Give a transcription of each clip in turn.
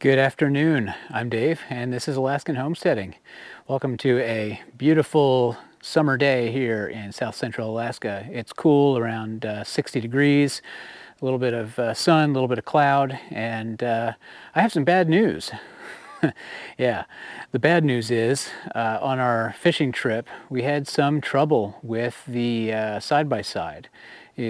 Good afternoon. I'm Dave, and this is Alaskan Homesteading. Welcome to a beautiful summer day here in south central Alaska. It's cool, around 60 degrees, a little bit of sun, a little bit of cloud, and I have some bad news. Yeah, the bad news is on our fishing trip, we had some trouble with the side-by-side.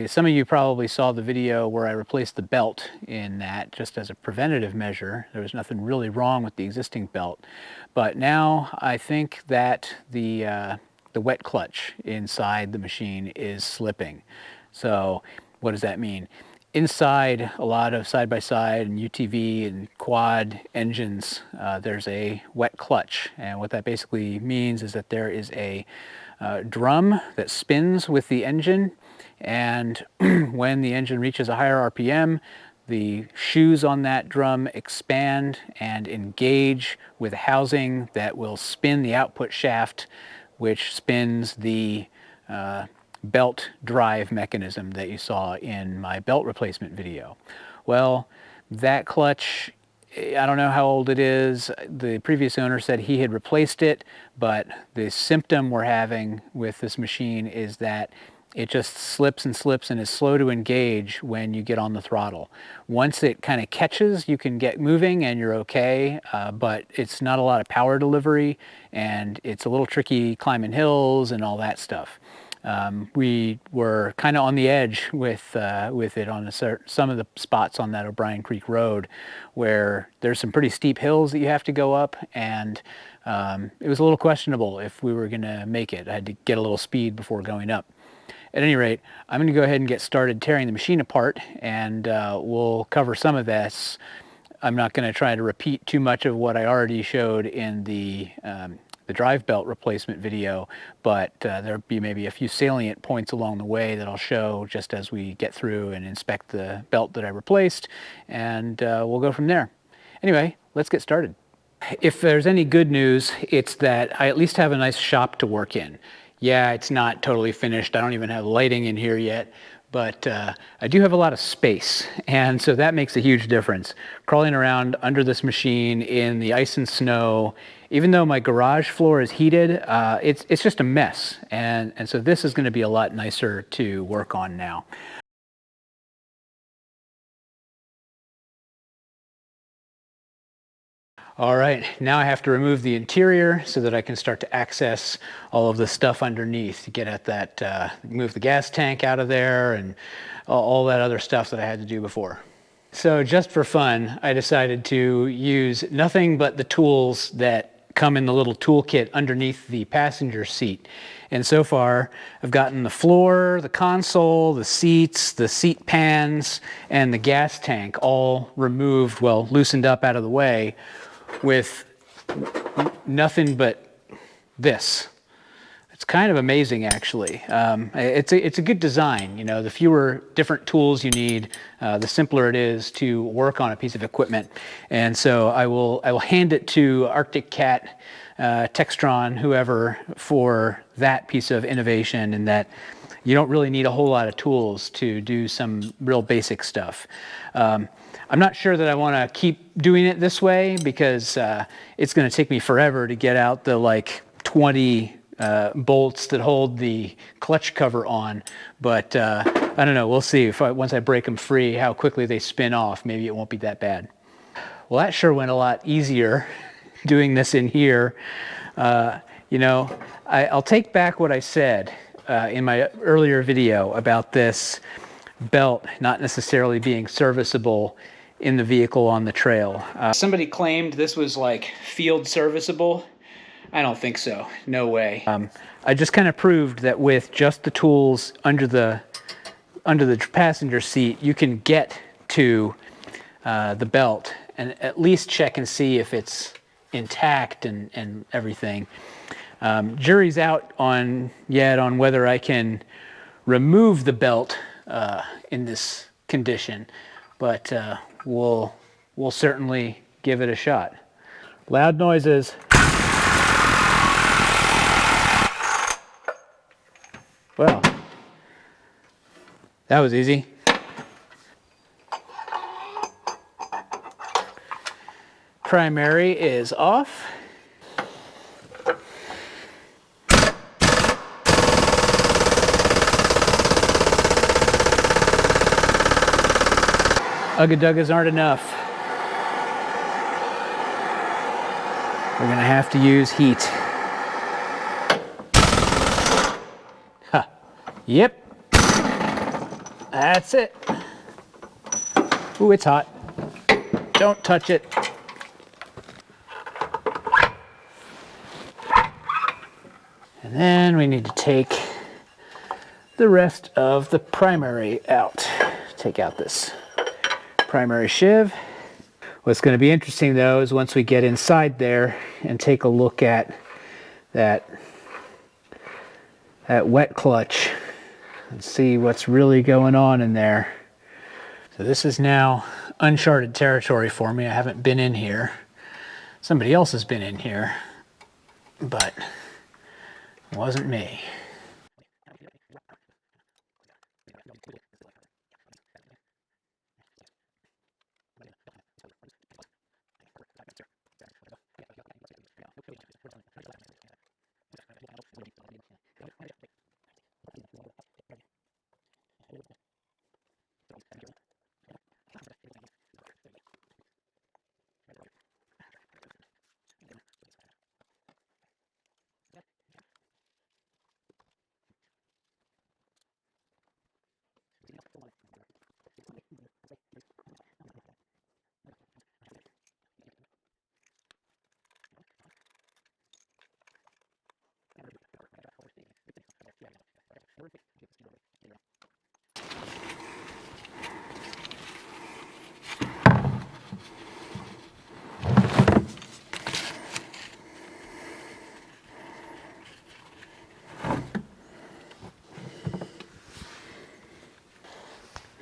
Some of you probably saw the video where I replaced the belt in that just as a preventative measure. There was nothing really wrong with the existing belt. But now I think that the wet clutch inside the machine is slipping. So what does that mean? Inside a lot of side-by-side and UTV and quad engines, there's a wet clutch. And what that basically means is that there is a drum that spins with the engine, and when the engine reaches a higher RPM, the shoes on that drum expand and engage with a housing that will spin the output shaft, which spins the belt drive mechanism that you saw in my belt replacement video. Well, that clutch, I don't know how old it is. The previous owner said he had replaced it, but the symptom we're having with this machine is that it just slips and slips and is slow to engage when you get on the throttle. Once it kind of catches, you can get moving and you're okay, but it's not a lot of power delivery, and it's a little tricky climbing hills and all that stuff. We were kind of on the edge with it on some of the spots on that O'Brien Creek Road, where there's some pretty steep hills that you have to go up, and it was a little questionable if we were going to make it. I had to get a little speed before going up. At any rate, I'm going to go ahead and get started tearing the machine apart, and we'll cover some of this. I'm not going to try to repeat too much of what I already showed in the drive belt replacement video, but there'll be maybe a few salient points along the way that I'll show just as we get through and inspect the belt that I replaced, and we'll go from there. Anyway, let's get started. If there's any good news, it's that I at least have a nice shop to work in. Yeah, it's not totally finished. I don't even have lighting in here yet, but I do have a lot of space, and so that makes a huge difference. Crawling around under this machine in the ice and snow, even though my garage floor is heated, it's just a mess, and so this is going to be a lot nicer to work on now. All right, now I have to remove the interior so that I can start to access all of the stuff underneath to get at that, move the gas tank out of there and all that other stuff that I had to do before. So just for fun, I decided to use nothing but the tools that come in the little toolkit underneath the passenger seat. And so far, I've gotten the floor, the console, the seats, the seat pans, and the gas tank all removed, well, loosened up out of the way, with nothing but this. It's kind of amazing, actually. It's a good design. You know, the fewer different tools you need, the simpler it is to work on a piece of equipment. And so I will hand it to Arctic Cat, Textron, whoever, for that piece of innovation, and that you don't really need a whole lot of tools to do some real basic stuff. I'm not sure that I want to keep doing it this way, because it's going to take me forever to get out the like 20 bolts that hold the clutch cover on. But I don't know. We'll see if once I break them free, how quickly they spin off. Maybe it won't be that bad. Well, that sure went a lot easier doing this in here. You know, I'll take back what I said in my earlier video about this belt not necessarily being serviceable in the vehicle on the trail. Somebody claimed this was like field serviceable. I don't think so. No way. I just kind of proved that with just the tools under the passenger seat, you can get to the belt and at least check and see if it's intact and everything. Jury's out on whether I can remove the belt in this condition, but we'll certainly give it a shot. Loud noises. Well, that was easy. primary is off. Ugga-duggas aren't enough. We're gonna have to use heat. Huh. Yep. That's it. Ooh, it's hot. Don't touch it. And then we need to take the rest of the primary out. Take out this primary shiv. What's going to be interesting though is once we get inside there and take a look at that wet clutch and see what's really going on in there. So this is now uncharted territory for me. I haven't been in here. Somebody else has been in here, but it wasn't me.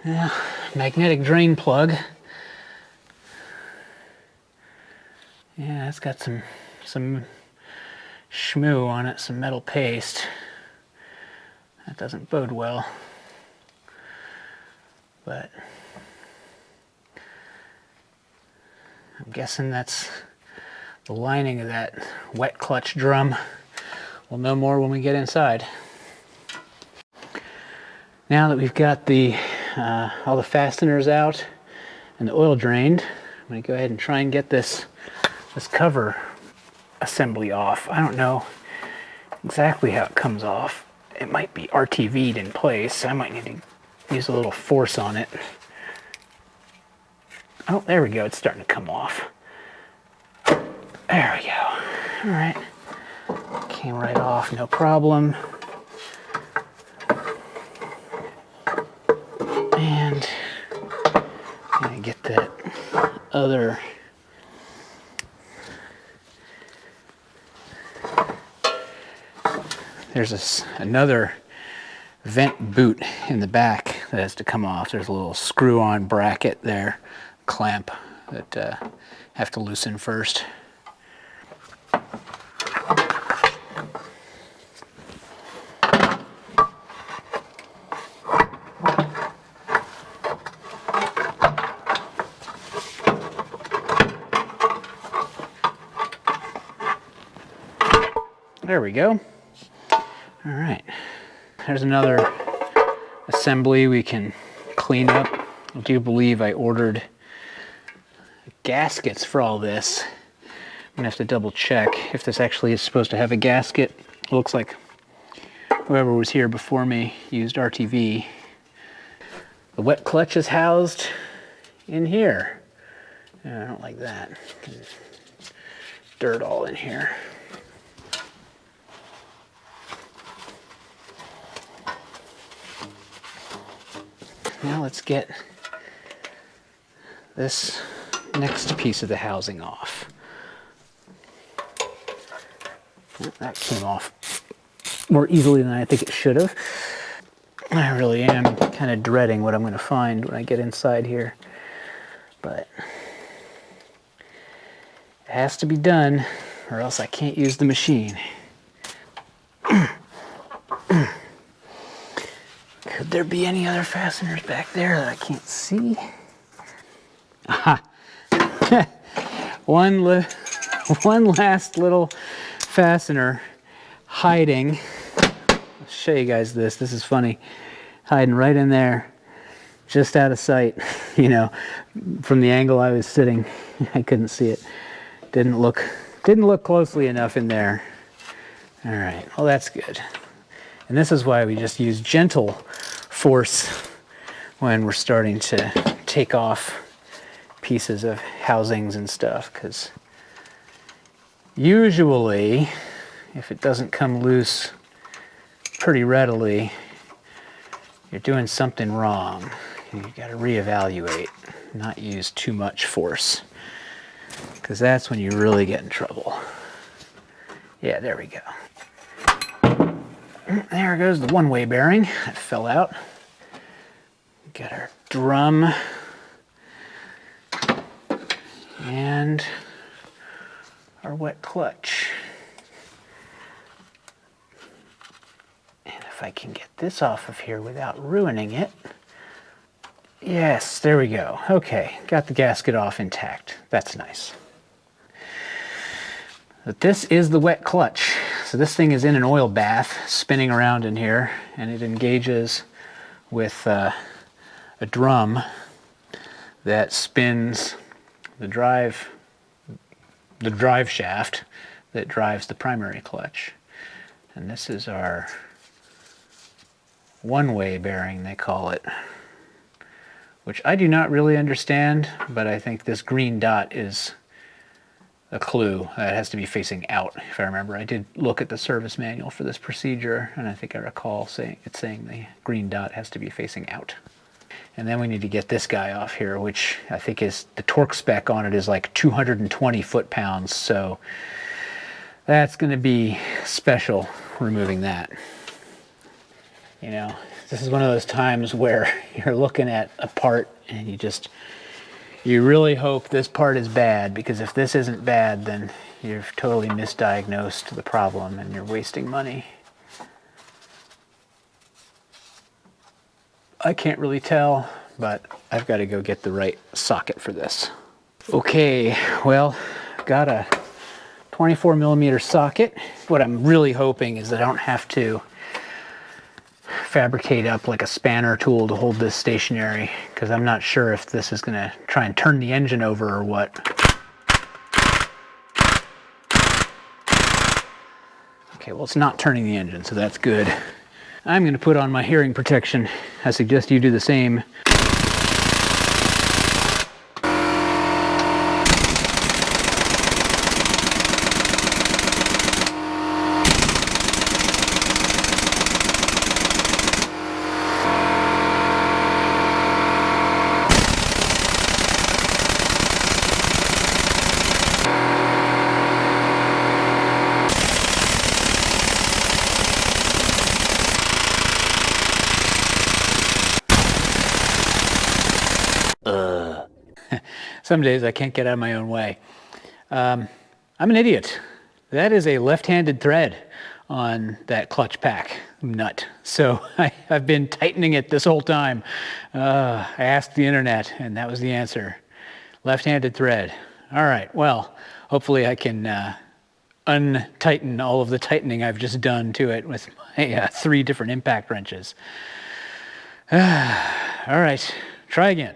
Yeah, magnetic drain plug. Yeah, it's got some schmoo on it, some metal paste. That doesn't bode well. But I'm guessing that's the lining of that wet clutch drum. We'll know more when we get inside. Now that we've got all the fasteners out and the oil drained, I'm going to go ahead and try and get this cover assembly off. I don't know exactly how it comes off. It might be RTV'd in place. I might need to use a little force on it. Oh, there we go. It's starting to come off. There we go. All right. Came right off, no problem. And I'm gonna get that other there's another vent boot in the back that has to come off. There's a little screw-on bracket there, clamp that have to loosen first. There we go. All right, there's another assembly we can clean up. I do believe I ordered gaskets for all this. I'm gonna have to double check if this actually is supposed to have a gasket. It looks like whoever was here before me used RTV. The wet clutch is housed in here. I don't like that. Dirt all in here. Now let's get this next piece of the housing off. That came off more easily than I think it should have. I really am kind of dreading what I'm going to find when I get inside here. But it has to be done or else I can't use the machine. Could there be any other fasteners back there that I can't see? Aha! one last little fastener hiding. I'll show you guys this. This is funny. Hiding right in there, just out of sight. You know, from the angle I was sitting, I couldn't see it. Didn't look closely enough in there. All right, well that's good. And this is why we just use gentle force when we're starting to take off pieces of housings and stuff, because usually if it doesn't come loose pretty readily, you're doing something wrong. You got to reevaluate, not use too much force, because that's when you really get in trouble. Yeah, there we go. There goes the one-way bearing. That fell out. Got our drum and our wet clutch. And if I can get this off of here without ruining it. Yes, there we go. Okay, got the gasket off intact. That's nice. But this is the wet clutch. So this thing is in an oil bath, spinning around in here, and it engages with a drum that spins the drive shaft that drives the primary clutch. And this is our one-way bearing, they call it, which I do not really understand, but I think this green dot is a clue that it has to be facing out, if I remember. I did look at the service manual for this procedure, and I think I recall saying the green dot has to be facing out. And then we need to get this guy off here, which I think is, the torque spec on it is like 220 foot-pounds, so that's going to be special, removing that. You know, this is one of those times where you're looking at a part and you really hope this part is bad, because if this isn't bad, then you've totally misdiagnosed the problem and you're wasting money. I can't really tell, but I've got to go get the right socket for this. Okay, well, got a 24mm socket. What I'm really hoping is that I don't have to fabricate up like a spanner tool to hold this stationary, because I'm not sure if this is going to try and turn the engine over or what. Okay, well, it's not turning the engine, so that's good. I'm going to put on my hearing protection. I suggest you do the same. Some days I can't get out of my own way. I'm an idiot. That is a left-handed thread on that clutch pack nut. So I've been tightening it this whole time. I asked the internet and that was the answer. Left-handed thread. All right, well, hopefully I can untighten all of the tightening I've just done to it with my 3 different impact wrenches. All right, try again.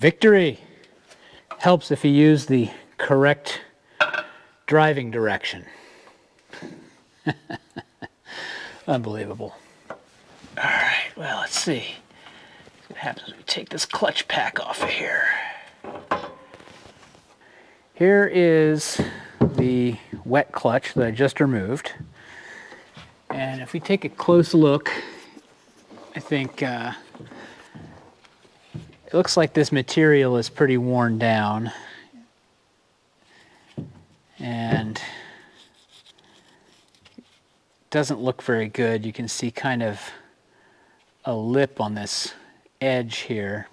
Victory helps if you use the correct driving direction. Unbelievable. All right, well, let's see what happens when we take this clutch pack off of here. Here is the wet clutch that I just removed. And if we take a close look, I think it looks like this material is pretty worn down, and doesn't look very good. You can see kind of a lip on this edge here,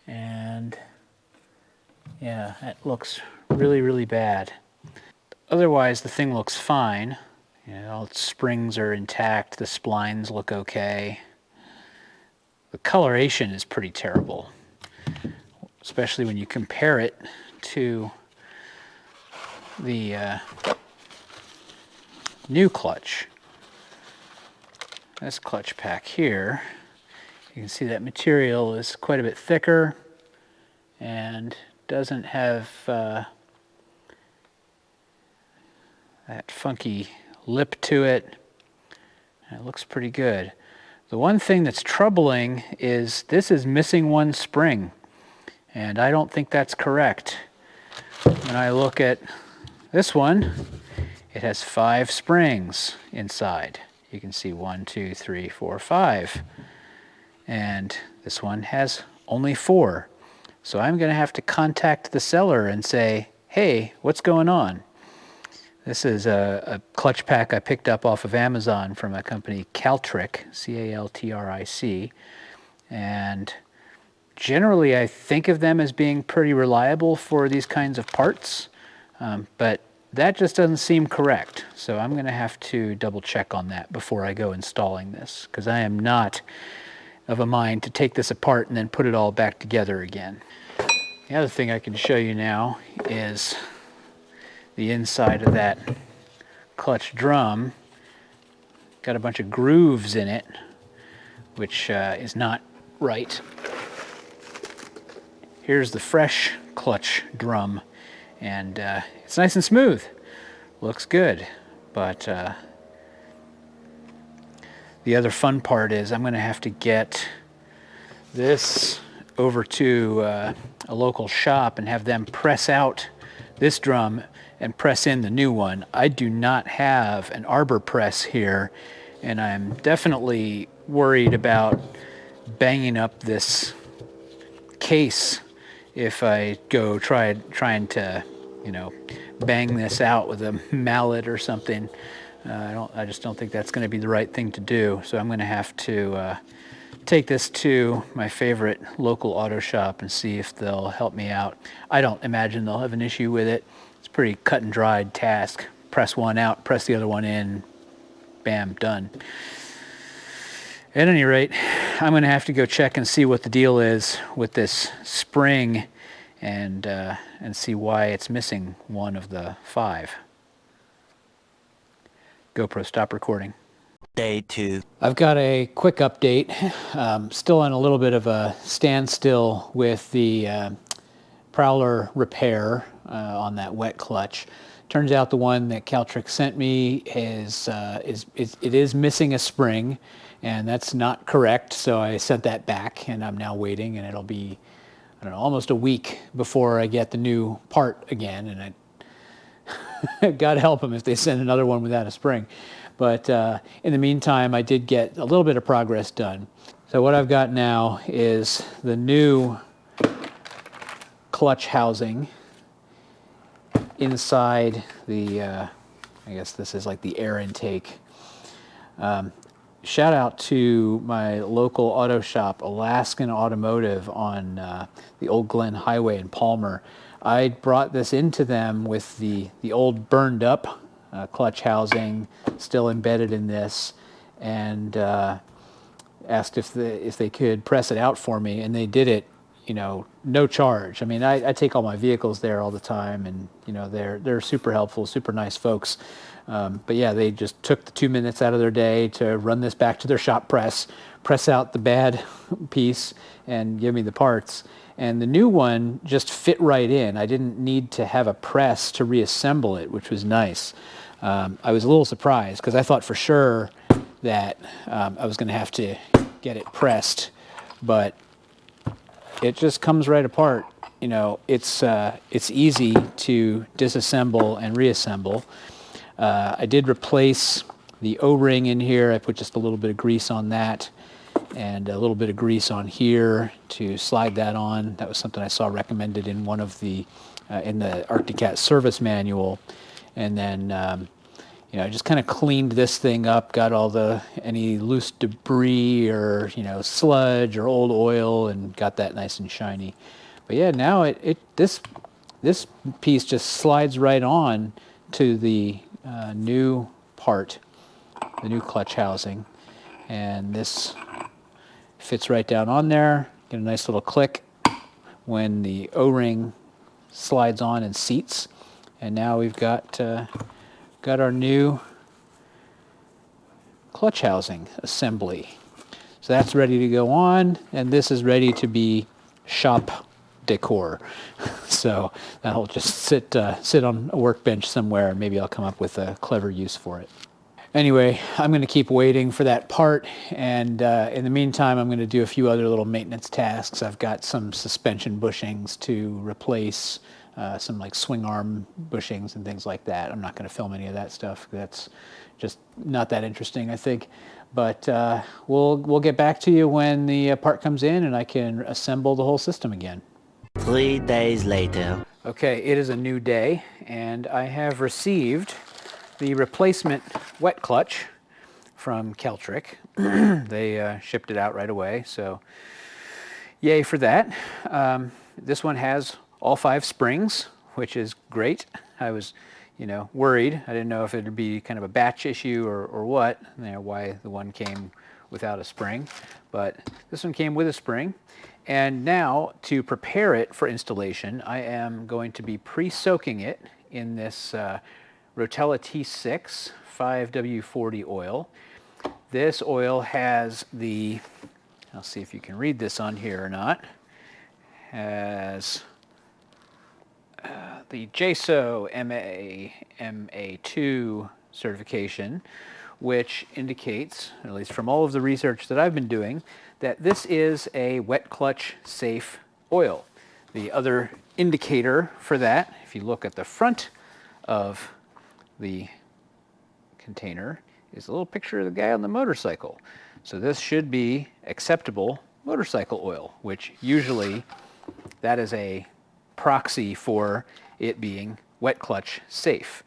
and yeah, it looks really, really bad. Otherwise, the thing looks fine. You know, all its springs are intact, the splines look okay. The coloration is pretty terrible, especially when you compare it to the new clutch. This clutch pack here, you can see that material is quite a bit thicker and doesn't have that funky lip to it. It looks pretty good. The one thing that's troubling is this is missing one spring, and I don't think that's correct. When I look at this one, it has 5 springs inside. You can see 1, 2, 3, 4, 5. And this one has only 4. So I'm going to have to contact the seller and say, hey, what's going on? This is a clutch pack I picked up off of Amazon from a company, Caltric, C-A-L-T-R-I-C. And generally I think of them as being pretty reliable for these kinds of parts, but that just doesn't seem correct. So I'm going to have to double check on that before I go installing this, because I am not of a mind to take this apart and then put it all back together again. The other thing I can show you now is the inside of that clutch drum. Got a bunch of grooves in it, which is not right. Here's the fresh clutch drum, and it's nice and smooth. Looks good, but the other fun part is I'm going to have to get this over to a local shop and have them press out this drum and press in the new one. I do not have an arbor press here, and I'm definitely worried about banging up this case if I go trying to, you know, bang this out with a mallet or something. I just don't think that's going to be the right thing to do. So I'm going to have to take this to my favorite local auto shop and see if they'll help me out. I don't imagine they'll have an issue with it. It's a pretty cut and dried task. Press one out, press the other one in, bam, done. At any rate, I'm going to have to go check and see what the deal is with this spring and see why it's missing one of the 5. GoPro, stop recording. Day 2. I've got a quick update. Still on a little bit of a standstill with the Prowler repair on that wet clutch. Turns out the one that Caltric sent me is missing a spring, and that's not correct. So I sent that back, and I'm now waiting, and it'll be, I don't know, almost a week before I get the new part again. And God help them if they send another one without a spring. But in the meantime, I did get a little bit of progress done. So what I've got now is the new clutch housing inside the, I guess this is like the air intake. Shout out to my local auto shop, Alaskan Automotive, on the Old Glen Highway in Palmer. I brought this into them with the old burned up clutch housing still embedded in this, and asked if they could press it out for me, and they did it, you know, no charge. I mean, I take all my vehicles there all the time, and you know, they're super helpful, super nice folks. But yeah, they just took the 2 minutes out of their day to run this back to their shop press out the bad piece, and give me the parts. And the new one just fit right in. I didn't need to have a press to reassemble it, which was nice. I was a little surprised because I thought for sure that I was going to have to get it pressed, but it just comes right apart. You know, it's easy to disassemble and reassemble. I did replace the O-ring in here. I put just a little bit of grease on that, and a little bit of grease on here to slide that on. That was something I saw recommended in one of the in the Arctic Cat service manual. And then I just kind of cleaned this thing up, got all any loose debris or, sludge or old oil, and got that nice and shiny. But yeah, now this piece just slides right on to the new part, the new clutch housing, and this fits right down on there. Get a nice little click when the O-ring slides on and seats, and now we've got our new clutch housing assembly. So that's ready to go on, and this is ready to be shop decor. So that'll just sit on a workbench somewhere, and maybe I'll come up with a clever use for it. Anyway, I'm going to keep waiting for that part, and in the meantime, I'm going to do a few other little maintenance tasks. I've got some suspension bushings to replace, some like swing arm bushings and things like that. I'm not going to film any of that stuff. That's just not that interesting, I think. But we'll get back to you when the part comes in and I can assemble the whole system again. 3 days later. Okay, it is a new day, and I have received the replacement wet clutch from Keltrick. They shipped it out right away, so yay for that. This one has all 5 springs, which is great. I was, worried. I didn't know if it would be kind of a batch issue or what, why the one came without a spring. But this one came with a spring. And now, to prepare it for installation, I am going to be pre-soaking it in this Rotella T6 5W40 oil. This oil has I'll see if you can read this on here or not, has the JSO MA2 certification, which indicates, at least from all of the research that I've been doing, that this is a wet clutch safe oil. The other indicator for that, if you look at the front of the container, is a little picture of the guy on the motorcycle. So this should be acceptable motorcycle oil, which usually that is a proxy for it being wet clutch safe.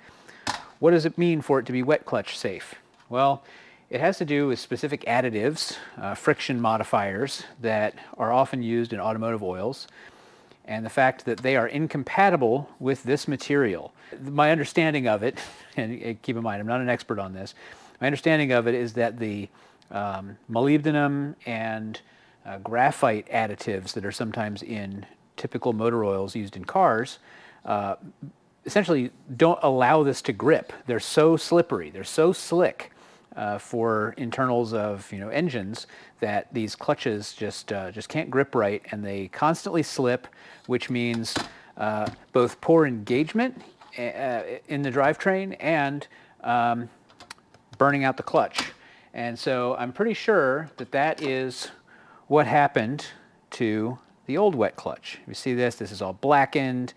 What does it mean for it to be wet clutch safe? Well, it has to do with specific additives, friction modifiers that are often used in automotive oils, and the fact that they are incompatible with this material. My understanding of it, and keep in mind, I'm not an expert on this, my understanding of it is that the molybdenum and graphite additives that are sometimes in typical motor oils used in cars essentially don't allow this to grip. They're so slippery, they're so slick for internals of engines that these clutches just can't grip right, and they constantly slip, which means both poor engagement in the drivetrain and burning out the clutch. And so I'm pretty sure that that is what happened to the old wet clutch. You see this is all blackened.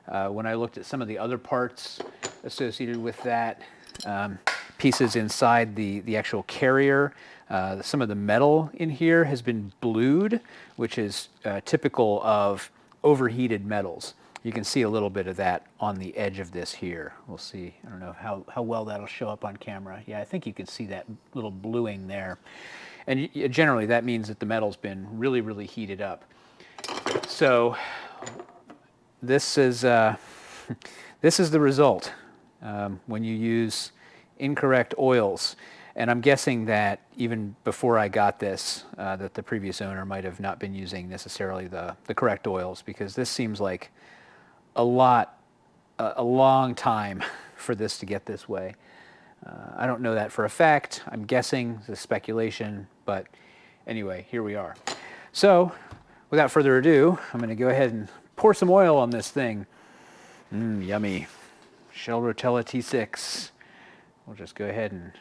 When I looked at some of the other parts associated with that, pieces inside the actual carrier, some of the metal in here has been blued, which is typical of overheated metals. You can see a little bit of that on the edge of this here. We'll see, I don't know how well that'll show up on camera. Yeah, I think you can see that little bluing there. And generally that means that the metal's been really, really heated up. So this is the result when you use incorrect oils. And I'm guessing that even before I got this, that the previous owner might have not been using necessarily the correct oils, because this seems like a long time for this to get this way. I don't know that for a fact. I'm guessing, it's a speculation, but anyway, here we are. So, without further ado, I'm going to go ahead and pour some oil on this thing. Yummy. Shell Rotella T6. We'll just go ahead and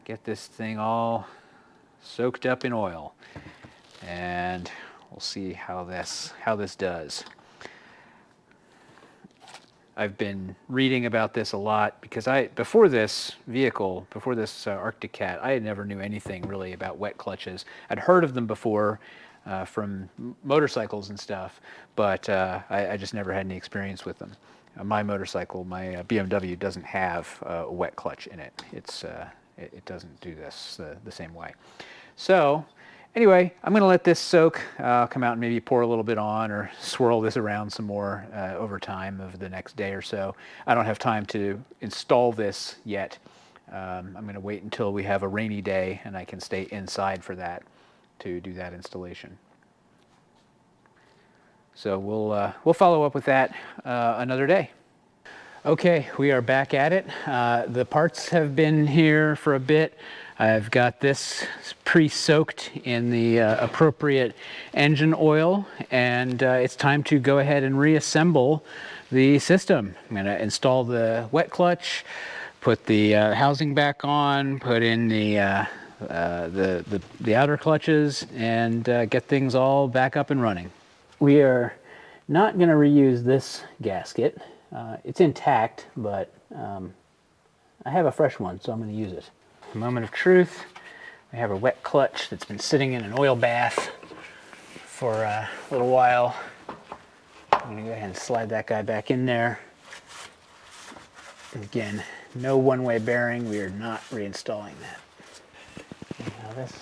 get this thing all soaked up in oil, and we'll see how this does. I've been reading about this a lot because before this Arctic Cat, I never knew anything really about wet clutches. I'd heard of them before from motorcycles and stuff, but I just never had any experience with them. my motorcycle, my BMW, doesn't have a wet clutch in it. It doesn't do this the same way. So anyway, I'm going to let this soak. I'll come out and maybe pour a little bit on or swirl this around some more over time over the next day or so. I don't have time to install this yet. I'm going to wait until we have a rainy day and I can stay inside for that to do that installation. So we'll follow up with that another day. Okay, we are back at it. The parts have been here for a bit. I've got this pre-soaked in the appropriate engine oil, and it's time to go ahead and reassemble the system. I'm going to install the wet clutch, put the housing back on, put in the outer clutches, and get things all back up and running. We are not going to reuse this gasket. It's intact, but I have a fresh one, so I'm going to use it. A moment of truth. We have a wet clutch that's been sitting in an oil bath for a little while. I'm going to go ahead and slide that guy back in there. And again, no one-way bearing. We are not reinstalling that. Now this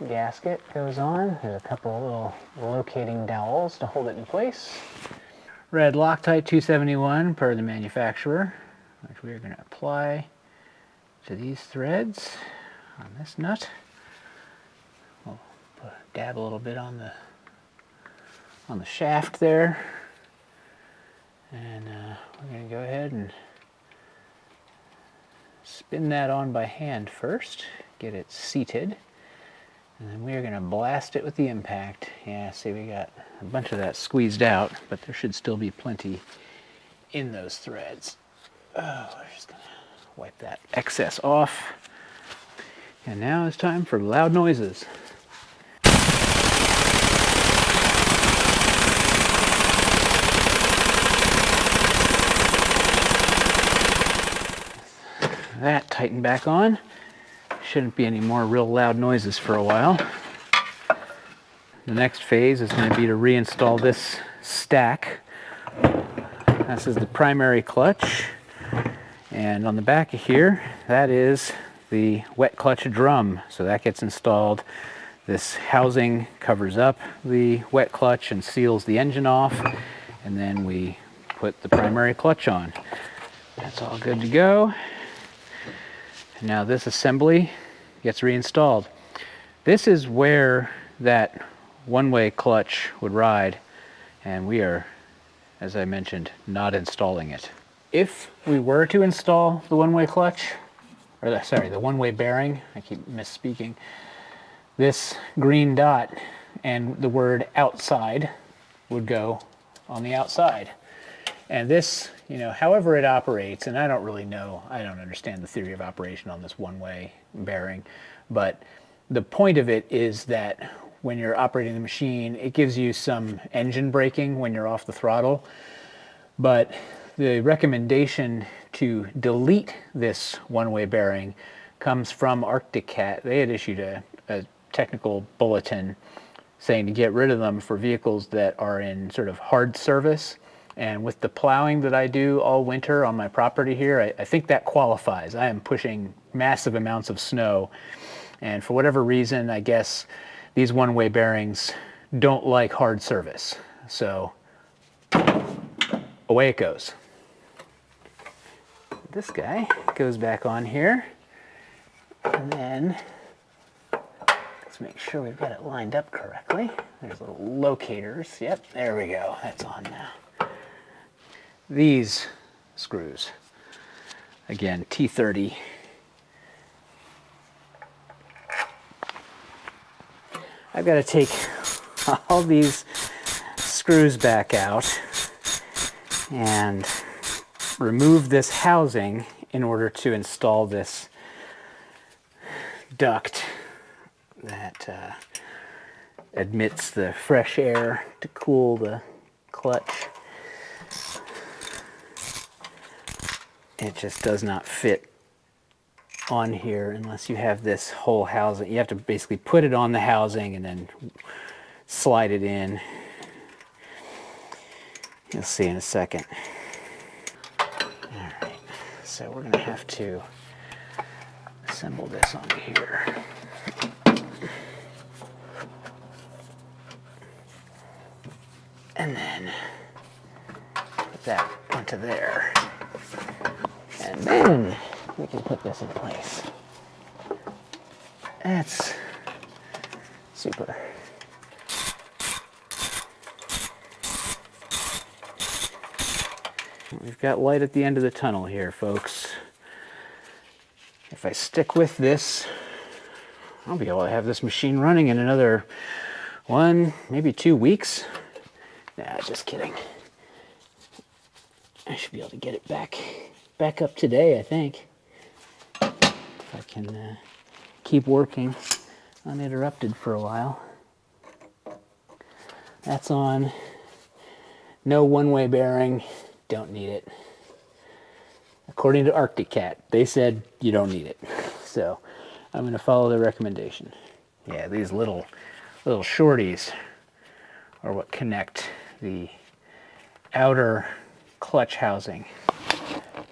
gasket goes on. There's a couple of little locating dowels to hold it in place. Red Loctite 271 per the manufacturer, which we are going to apply to these threads on this nut. We'll dab a little bit on the shaft there, and we're going to go ahead and spin that on by hand first, get it seated, and then we are going to blast it with the impact. Yeah, see, we got a bunch of that squeezed out, but there should still be plenty in those threads. Oh, we're just going to wipe that excess off. And now it's time for loud noises. That tightened back on. Shouldn't be any more real loud noises for a while. The next phase is going to be to reinstall this stack. This is the primary clutch. And on the back of here, that is the wet clutch drum. So that gets installed. This housing covers up the wet clutch and seals the engine off. And then we put the primary clutch on. That's all good to go. And now this assembly gets reinstalled. This is where that one-way clutch would ride, and we are, as I mentioned, not installing it. If we were to install the one-way clutch, or sorry, the one-way bearing, I keep misspeaking, this green dot and the word outside would go on the outside. And this, you know, however it operates, and I don't really know, I don't understand the theory of operation on this one-way bearing, but the point of it is that when you're operating the machine, it gives you some engine braking when you're off the throttle, but the recommendation to delete this one-way bearing comes from Arctic Cat. They had issued a technical bulletin saying to get rid of them for vehicles that are in sort of hard service. And with the plowing that I do all winter on my property here, I think that qualifies. I am pushing massive amounts of snow, and for whatever reason, I guess these one-way bearings don't like hard service. So away it goes. This guy goes back on here, and then let's make sure we've got it lined up correctly. There's little locators. Yep, there we go. That's on now. These screws, again, T30. I've got to take all these screws back out and remove this housing in order to install this duct that admits the fresh air to cool the clutch. It just does not fit on here unless you have this whole housing. You have to basically put it on the housing and then slide it in. You'll see in a second. Alright, so we're gonna have to assemble this onto here. And then put that onto there. And then we can put this in place. That's super. We've got light at the end of the tunnel here, folks. If I stick with this, I'll be able to have this machine running in another 1, maybe 2 weeks. Nah, just kidding. I should be able to get it back up today, I think. If I can keep working uninterrupted for a while. That's on. No one-way bearing. Don't need it. According to ArcticCat, they said you don't need it. So I'm going to follow their recommendation. Yeah, these little shorties are what connect the outer clutch housing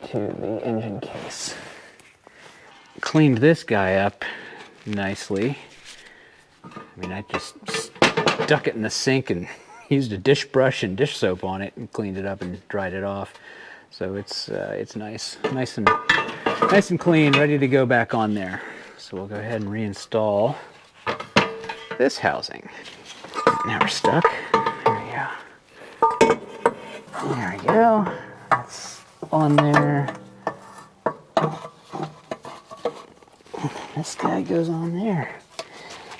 to the engine case. Cleaned this guy up nicely. I mean, I just stuck it in the sink and used a dish brush and dish soap on it and cleaned it up and dried it off. So it's nice and clean, ready to go back on there. So we'll go ahead and reinstall this housing. Now we're stuck. There we go. There we go. That's on there. This guy goes on there.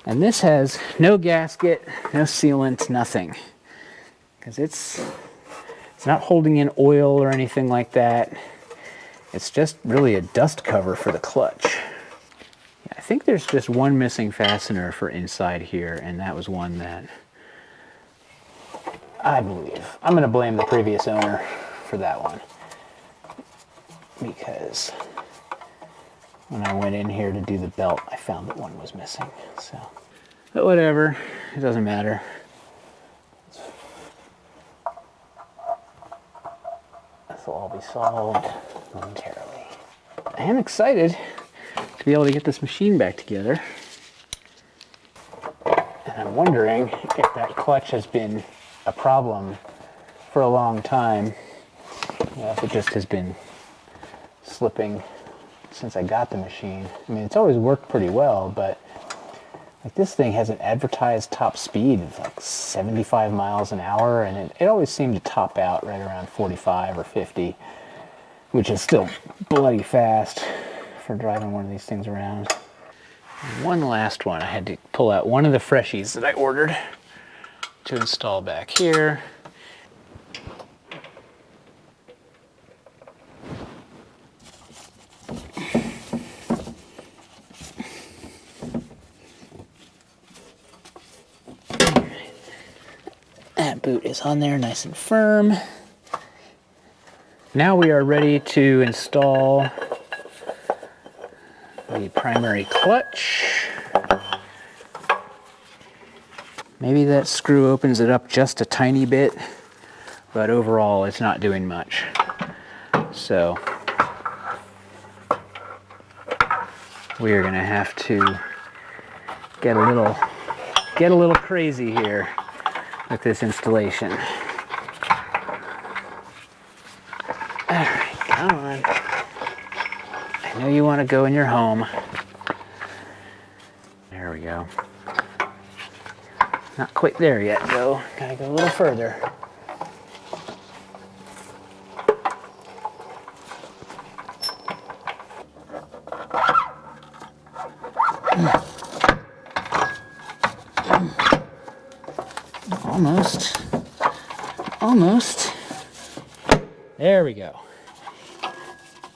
And this has no gasket, no sealant, nothing. Because it's not holding in oil or anything like that. It's just really a dust cover for the clutch. Yeah, I think there's just one missing fastener for inside here, and that was one that I believe. I'm going to blame the previous owner for that one. Because when I went in here to do the belt, I found that one was missing. So, but whatever, it doesn't matter. This will all be solved momentarily. I am excited to be able to get this machine back together. And I'm wondering if that clutch has been a problem for a long time. You know, if it just has been slipping since I got the machine. I mean, it's always worked pretty well, but like this thing has an advertised top speed of like 75 miles an hour, and it always seemed to top out right around 45 or 50, which is still bloody fast for driving one of these things around. And one last one, I had to pull out one of the freshies that I ordered to install back here. That boot is on there nice and firm. Now we are ready to install the primary clutch. Maybe that screw opens it up just a tiny bit, but overall it's not doing much. So we are gonna have to get a little crazy here with this installation. Alright, come on. I know you want to go in your home. There we go. Not quite there yet, though. Gotta go a little further. Almost. Almost. There we go.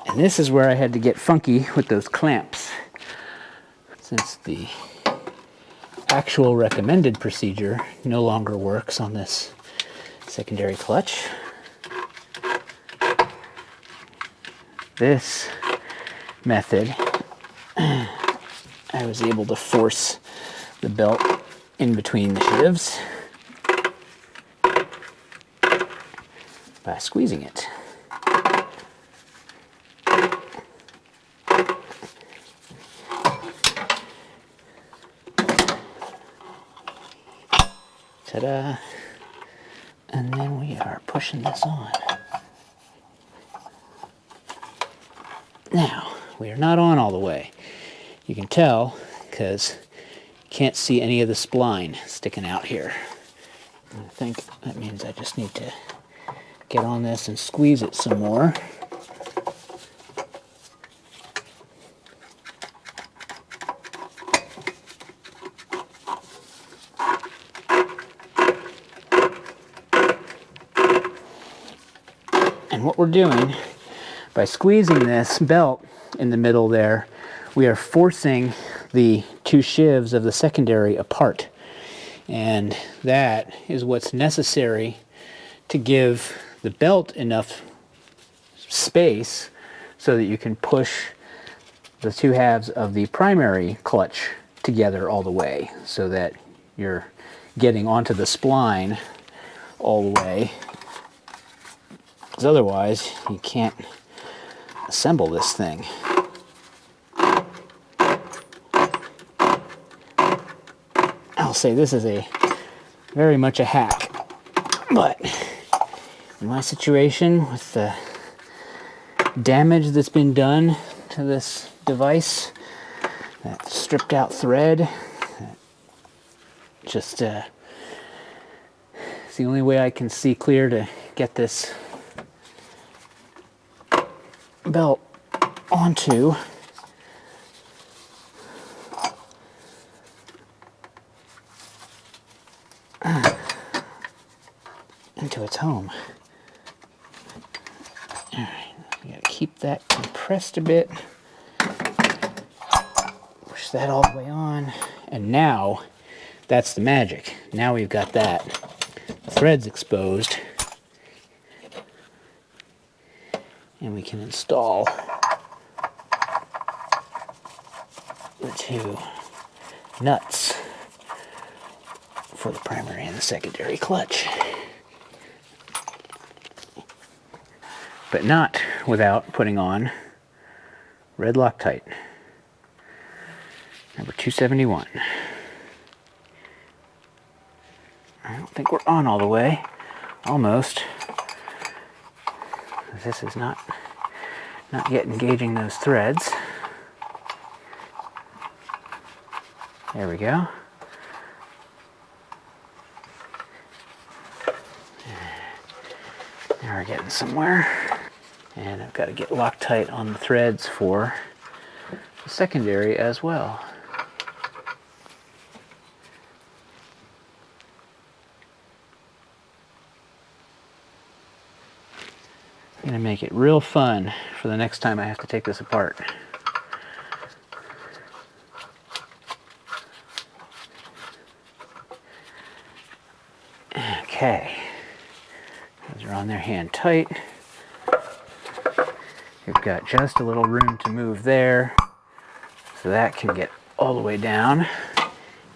And this is where I had to get funky with those clamps. Since the actual recommended procedure no longer works on this secondary clutch, this method, I was able to force the belt in between the shivs by squeezing it. Ta-da. And then we are pushing this on. Now, we are not on all the way. You can tell because you can't see any of the spline sticking out here. I think that means I just need to get on this and squeeze it some more. And what we're doing, by squeezing this belt in the middle there, we are forcing the two sheaves of the secondary apart. And that is what's necessary to give the belt enough space so that you can push the two halves of the primary clutch together all the way, so that you're getting onto the spline all the way. Because otherwise, you can't assemble this thing. I'll say this is very much a hack, but in my situation, with the damage that's been done to this device, that stripped out thread, just it's the only way I can see clear to get this belt onto. Into its home. All right, we gotta keep that compressed a bit. Push that all the way on, and now that's the magic. Now we've got that threads exposed, and we can install the two nuts for the primary and the secondary clutch. But not without putting on red Loctite, number 271. I don't think we're on all the way. Almost. This is not yet engaging those threads. There we go. Now we're getting somewhere. And I've got to get Loctite on the threads for the secondary as well. I'm going to make it real fun for the next time I have to take this apart. Okay. Those are on there hand tight. We've got just a little room to move there, so that can get all the way down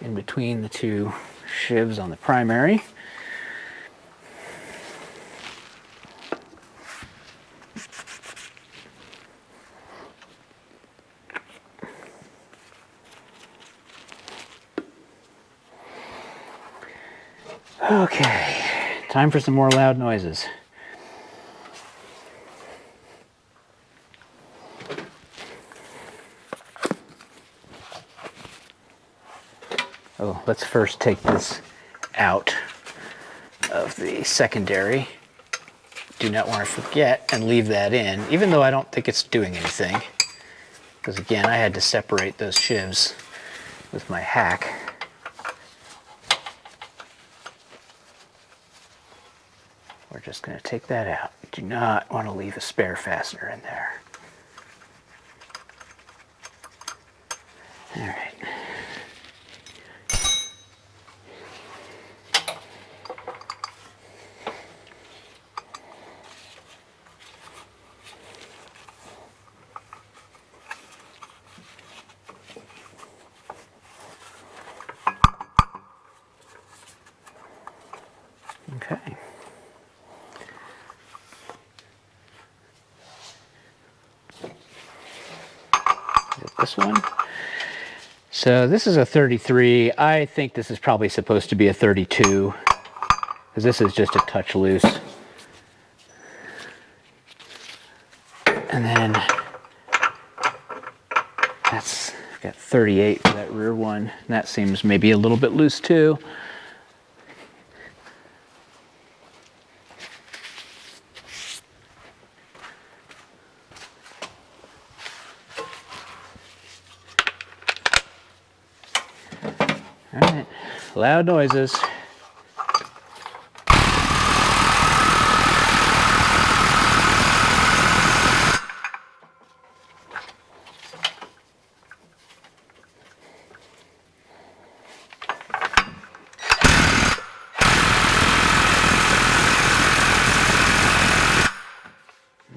in between the two sheaves on the primary. Okay, time for some more loud noises. Oh, let's first take this out of the secondary. Do not want to forget and leave that in, even though I don't think it's doing anything. Because again, I had to separate those sheaves with my hack. We're just going to take that out. Do not want to leave a spare fastener in there. All right. Okay. Is it this one? So this is a 33. I think this is probably supposed to be a 32, because this is just a touch loose. And then that's got 38 for that rear one. That seems maybe a little bit loose too. All right, loud noises.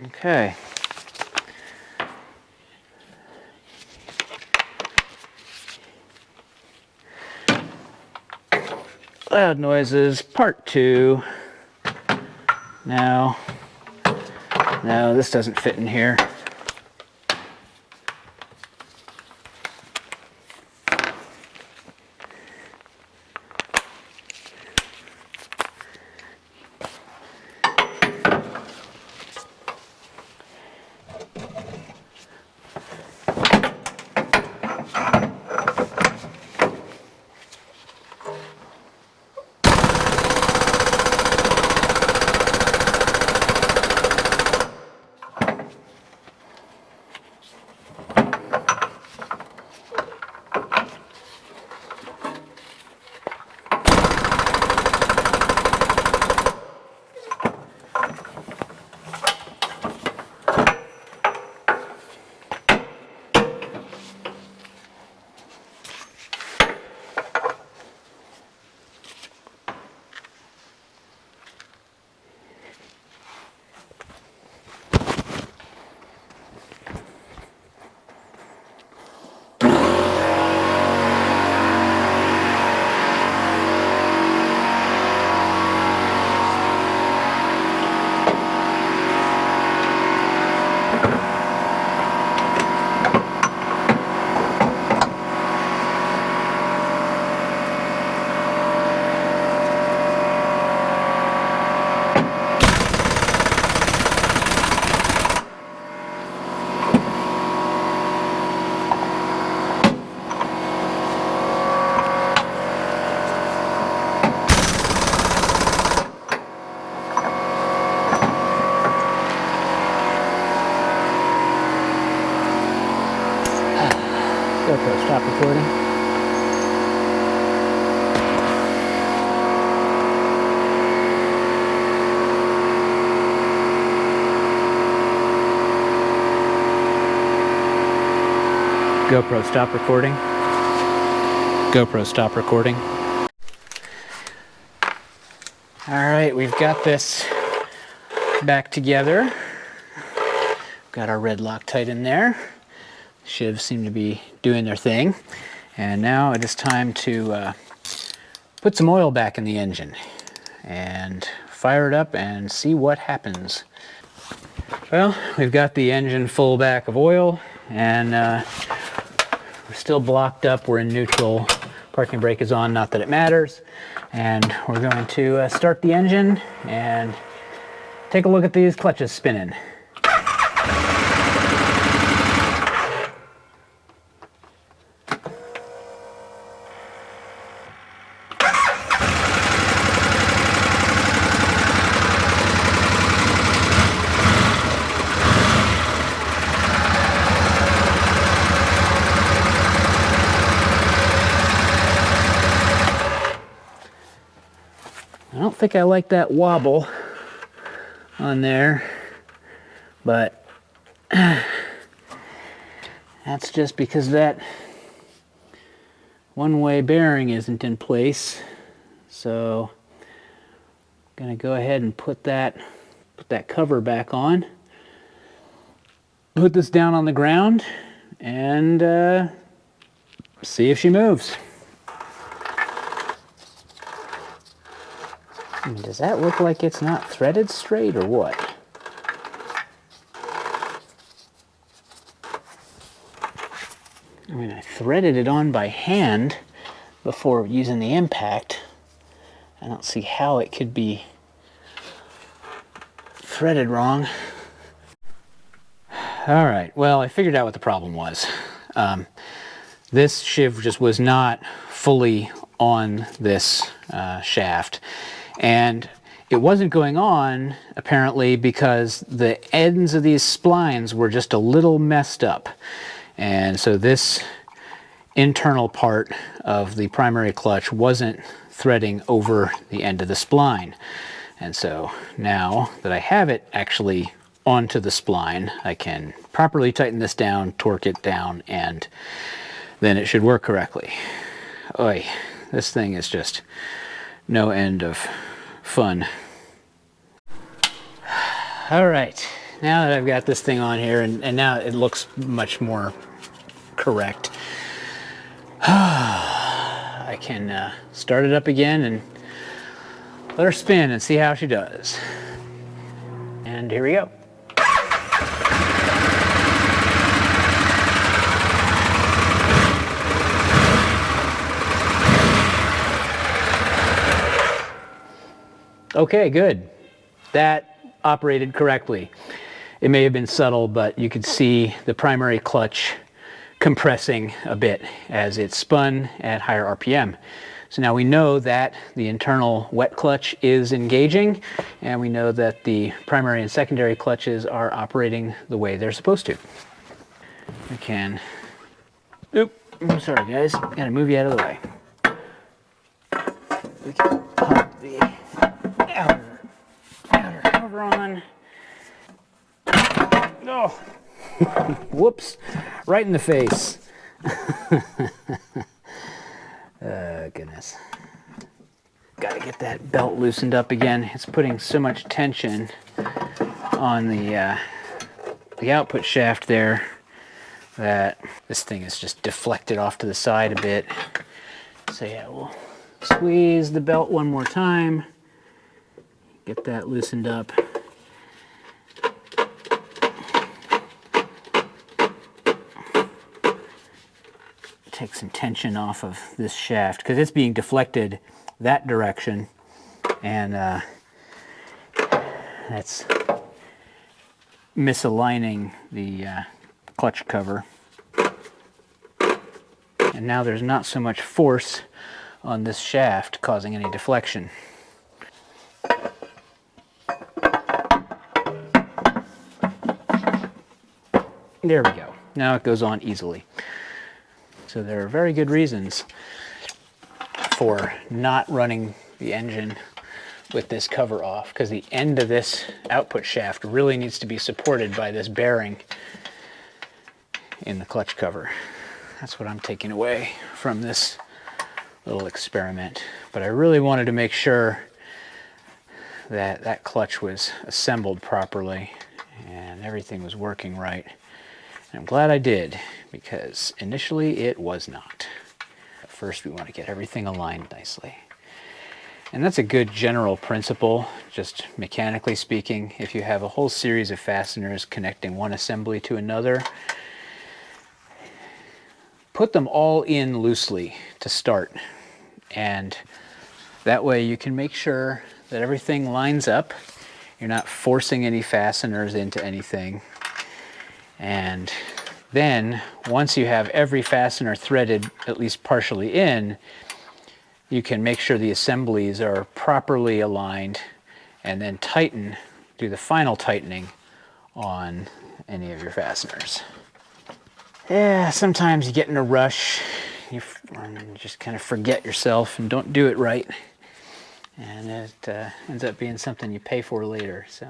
Okay. Loud noises, part 2. No, this doesn't fit in here. GoPro, stop recording. GoPro, stop recording. GoPro, stop recording. All right, we've got this back together. Got our red Loctite in there. Shivs seem to be doing their thing. And now it is time to put some oil back in the engine and fire it up and see what happens. Well, we've got the engine full back of oil, and we're still blocked up. We're in neutral. Parking brake is on, not that it matters. And we're going to start the engine and take a look at these clutches spinning. I don't think I like that wobble on there, but that's just because that one-way bearing isn't in place. So I'm gonna go ahead and put that cover back on, put this down on the ground, and see if she moves. I mean, does that look like it's not threaded straight or what? mean, I threaded it on by hand before using the impact. I don't see how it could be threaded wrong. All right, well, I figured out what the problem was. This shiv just was not fully on this shaft, and it wasn't going on apparently because the ends of these splines were just a little messed up. And so this internal part of the primary clutch wasn't threading over the end of the spline. And so now that I have it actually onto the spline, I can properly tighten this down, torque it down, and then it should work correctly. Oy, this thing is just no end of fun. All right, now that I've got this thing on here, and now it looks much more correct, I can start it up again and let her spin and see how she does. And here we go. Okay, good. That operated correctly. It may have been subtle, but you could see the primary clutch compressing a bit as it spun at higher RPM. So now we know that the internal wet clutch is engaging, and we know that the primary and secondary clutches are operating the way they're supposed to. We can, I'm sorry guys, gotta move you out of the way. We can pop the outer cover on. Oh, whoops, right in the face. Goodness. Gotta get that belt loosened up again. It's putting so much tension on the output shaft there that this thing is just deflected off to the side a bit. So yeah, we'll squeeze the belt one more time, get that loosened up. Take some tension off of this shaft because it's being deflected that direction, and that's misaligning the clutch cover. And now there's not so much force on this shaft causing any deflection. There we go. Now it goes on easily. So there are very good reasons for not running the engine with this cover off, because the end of this output shaft really needs to be supported by this bearing in the clutch cover. That's what I'm taking away from this little experiment. But I really wanted to make sure that that clutch was assembled properly and everything was working right. And I'm glad I did, because initially it was not. First we want to get everything aligned nicely. And that's a good general principle, just mechanically speaking. If you have a whole series of fasteners connecting one assembly to another, put them all in loosely to start. And that way you can make sure that everything lines up. You're not forcing any fasteners into anything. And then once you have every fastener threaded at least partially in, you can make sure the assemblies are properly aligned and then do the final tightening on any of your fasteners. Yeah, sometimes you get in a rush, you just kind of forget yourself and don't do it right. And it ends up being something you pay for later. So.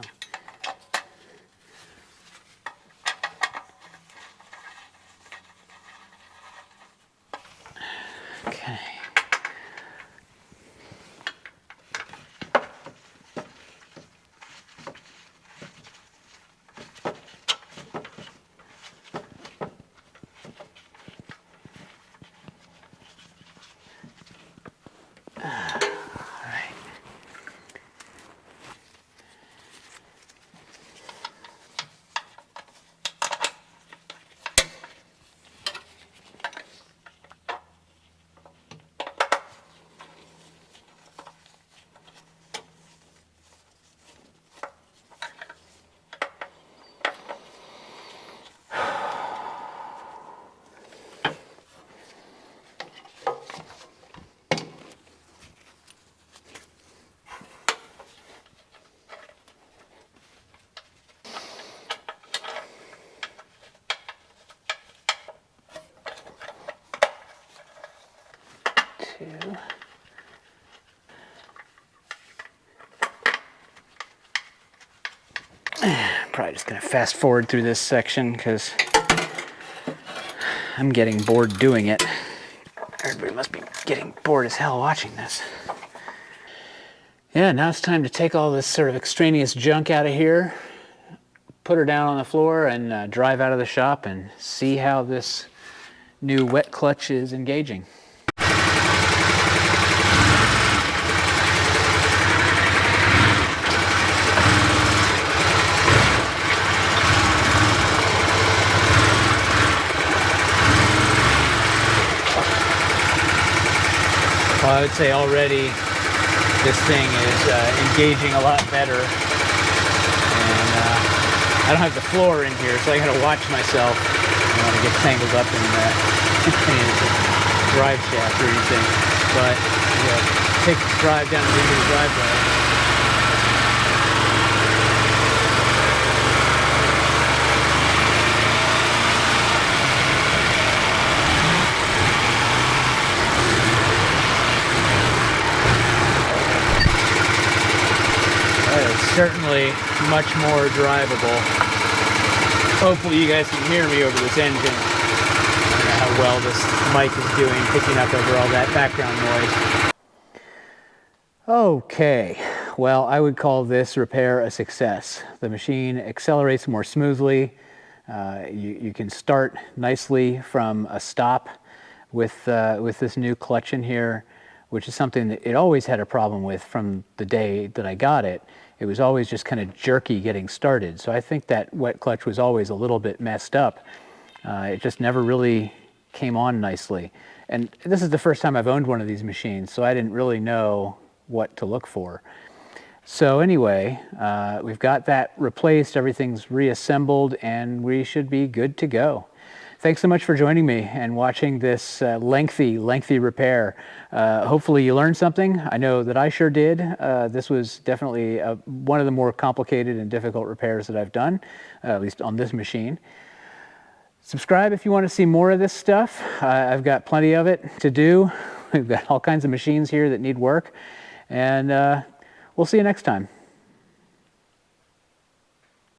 Okay. 2. Probably just gonna fast forward through this section because I'm getting bored doing it. Everybody must be getting bored as hell watching this. Yeah, now it's time to take all this sort of extraneous junk out of here, put her down on the floor, and drive out of the shop and see how this new wet clutch is engaging. Well, I would say already this thing is engaging a lot better, and I don't have the floor in here, so I gotta watch myself. I don't want to get tangled up in the drive shaft or anything, but take the drive down the end of the driveway. Certainly much more drivable. Hopefully you guys can hear me over this engine. I don't know how well this mic is doing, picking up over all that background noise. Okay, well, I would call this repair a success. The machine accelerates more smoothly. You can start nicely from a stop with this new clutch in here, which is something that it always had a problem with from the day that I got it. It was always just kind of jerky getting started. So I think that wet clutch was always a little bit messed up. It just never really came on nicely. And this is the first time I've owned one of these machines, so I didn't really know what to look for. So anyway, we've got that replaced, everything's reassembled, and we should be good to go. Thanks so much for joining me and watching this lengthy repair. Hopefully you learned something. I know that I sure did. This was definitely one of the more complicated and difficult repairs that I've done, at least on this machine. Subscribe if you want to see more of this stuff. I've got plenty of it to do. We've got all kinds of machines here that need work, and we'll see you next time.